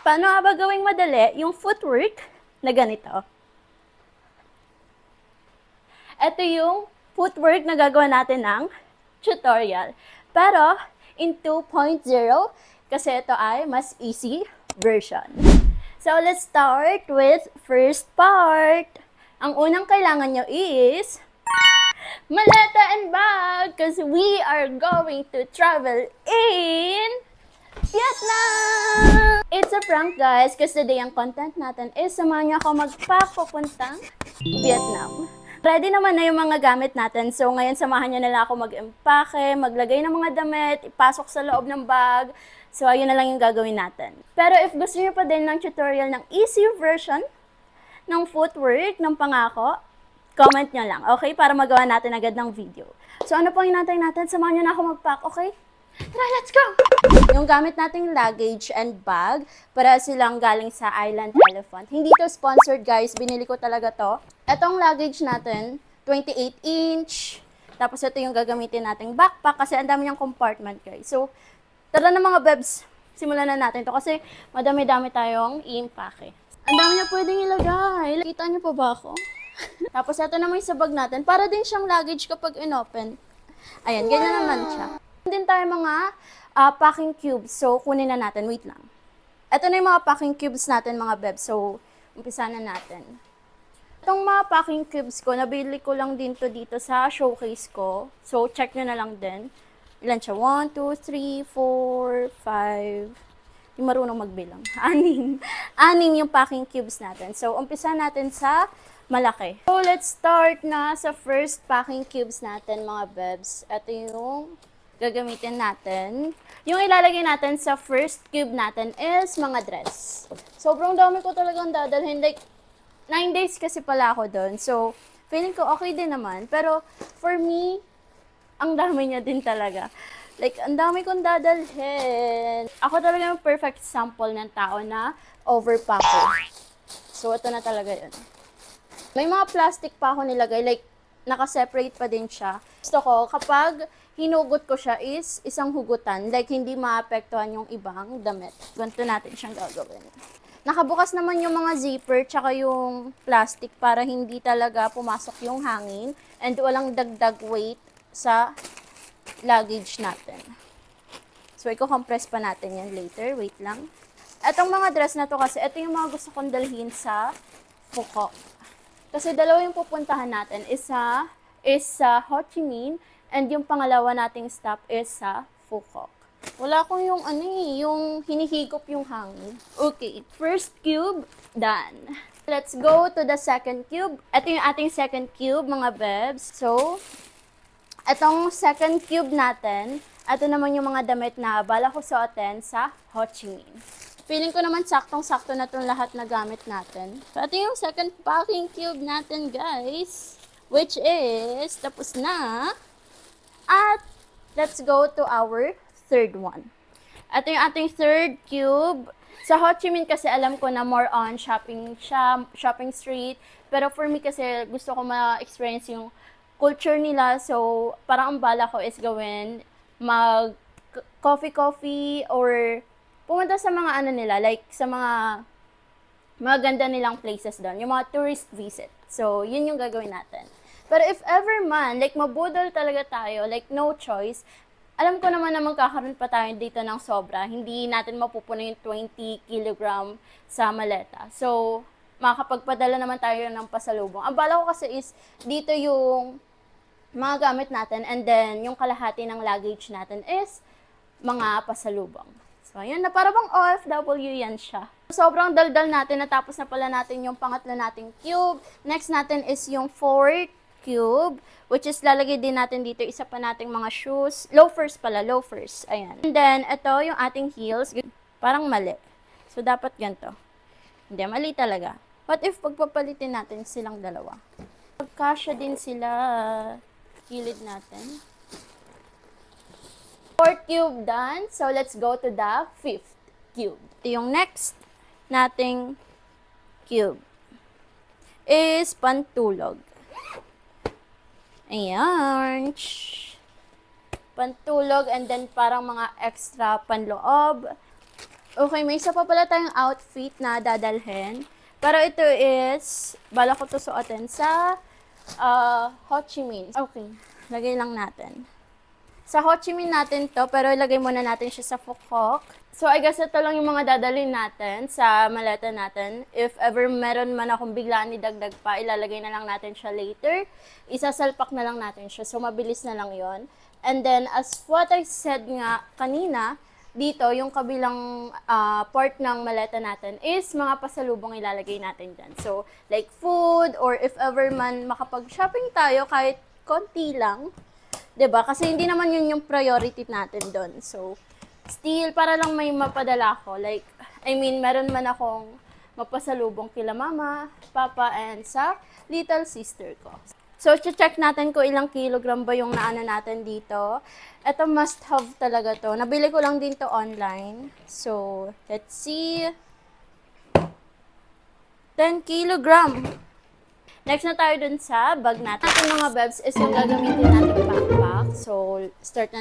Paano nga ba gawing madali yung footwork na ganito? Ito yung footwork na gagawa natin ng tutorial. Pero, in 2.0, kasi ito ay mas easy version. So, let's start with first part. Ang unang kailangan nyo is maleta and bag because we are going to travel in Vietnam! It's a prank, guys, kasi today ang content natin is samahan niyo ako mag-pack papuntang Vietnam. Ready naman na yung mga gamit natin. So, ngayon samahan niyo na lang ako mag-empake, maglagay ng mga damit, ipasok sa loob ng bag. So, ayun na lang yung gagawin natin. Pero if gusto niyo pa din ng tutorial ng easy version ng footwork, ng pangako, comment nyo lang, okay? Para magawa natin agad ng video. So, ano pong hinantay natin? Samahan nyo na ako mag-pack, okay? Tara, let's go! Yung gamit nating luggage and bag, para silang galing sa Island Elephant. Hindi to sponsored, guys. Binili ko talaga to. Etong luggage natin, 28-inch. Tapos ito yung gagamitin nating backpack kasi ang dami niyang compartment, guys. So, tara na mga bebs. Simulan na natin to kasi madami-dami tayong i-impake. Ang dami niya pwedeng ilagay. Kita niyo pa ba ako? Tapos ito naman yung sa bag natin. Para din siyang luggage kapag inopen. Ayan, ganyan naman siya. Din tayo mga packing cubes. So, kunin na natin. Wait lang. Ito na yung mga packing cubes natin, mga bebs. So, umpisa na natin. Itong mga packing cubes ko, nabili ko lang din to dito sa showcase ko. So, check nyo na lang din. Ilan siya? 1, 2, 3, 4, 5. Yung marunong magbilang. 6. 6 yung packing cubes natin. So, umpisa natin sa malaki. So, let's start na sa first packing cubes natin, mga bebs. Ito yung gagamitin natin. Yung ilalagay natin sa first cube natin is mga dress. Sobrang dami ko talagang dadalhin. Like, 9 days kasi pala ako doon. So, feeling ko okay din naman. Pero, for me, ang dami niya din talaga. Like, ang dami kong dadalhin. Ako talaga yung perfect sample ng tao na overpack ko. So, ito na talaga yun. May mga plastic pa ako nilagay. Like, naka-separate pa din siya. Gusto ko, kapag hinugot ko siya is isang hugutan. Like, hindi maapektuhan yung ibang damit. Ganito natin siyang gagawin. Nakabukas naman yung mga zipper tsaka yung plastic para hindi talaga pumasok yung hangin and walang dagdag weight sa luggage natin. So, i-compress pa natin yan later. Wait lang. Etong mga dress na to kasi, ito yung mga gusto kong dalhin sa Phuoc. Kasi dalawa yung pupuntahan natin. Isa is sa Ho Chi Minh and yung pangalawa nating stop is sa Phuoc. Wala akong yung yung hinihigop yung hangin. Okay, first cube, done. Let's go to the second cube. Ito yung ating second cube, mga bebs. So, etong second cube natin, ito naman yung mga damit na bala ko suotin sa Ho Chi Minh. Feeling ko naman saktong-sakto na itong lahat na gamit natin. So, ito yung second packing cube natin, guys. Which is, tapos na. At, let's go to our third one. Ito yung ating third cube. Sa Ho Chi Minh kasi alam ko na more on shopping street. Pero for me kasi gusto ko ma-experience yung culture nila. So, parang ang bala ko is gawin mag coffee or pumunta sa mga nila, like sa mga ganda nilang places doon, yung mga tourist visit. So, yun yung gagawin natin. Pero if ever man, like mabudol talaga tayo, like no choice, alam ko naman na magkakaroon pa tayo dito ng sobra. Hindi natin mapupuno yung 20 kilogram sa maleta. So, makakapagpadala naman tayo ng pasalubong. Ang bala ko kasi is, dito yung mga gamit natin and then yung kalahati ng luggage natin is mga pasalubong. So, ayun na, para bang OFW yan siya. Sobrang daldal natin, natapos na pala natin yung pangatlo nating cube. Next natin is yung fourth cube, which is lalagay din natin dito isa pa nating mga shoes. Loafers pala, loafers. Ayan. And then, ito yung ating heels. Parang mali. So, dapat ganito. Hindi, mali talaga. What if pagpapalitin natin silang dalawa? Pagkasya din sila, kilid natin. Fourth cube done. So, let's go to the fifth cube. Ito yung next nating cube is pantulog. Ayan. Pantulog and then parang mga extra panloob. Okay, may isa pa pala tayong outfit na dadalhin. Pero ito is, bala ko to suotin sa Ho Chi Minh. Okay, lagay lang natin. Sa Ho Chi Minh natin to, pero ilagay muna natin siya sa Phu Quoc. So, I guess ito lang yung mga dadalhin natin sa maleta natin. If ever meron man akong biglaan idagdag pa, ilalagay na lang natin siya later. Isasalpak na lang natin siya. So, mabilis na lang yon. And then, as what I said nga kanina, dito, yung kabilang part ng maleta natin is mga pasalubong ilalagay natin dyan. So, like food, or if ever man makapag-shopping tayo, kahit konti lang, 'di ba? Kasi hindi naman yun yung priority natin doon. So, still, para lang may mapadala ko. Like, I mean, meron man akong mapasalubong kila mama, papa, and sa little sister ko. So, check natin kung ilang kilogram ba yung naano natin dito. Ito must have talaga to. Nabili ko lang din to online. So, let's see. 10 kilogram. Next na tayo dun sa bag natin. Ito mga bebs is yung gagamitin natin backpack. So, start na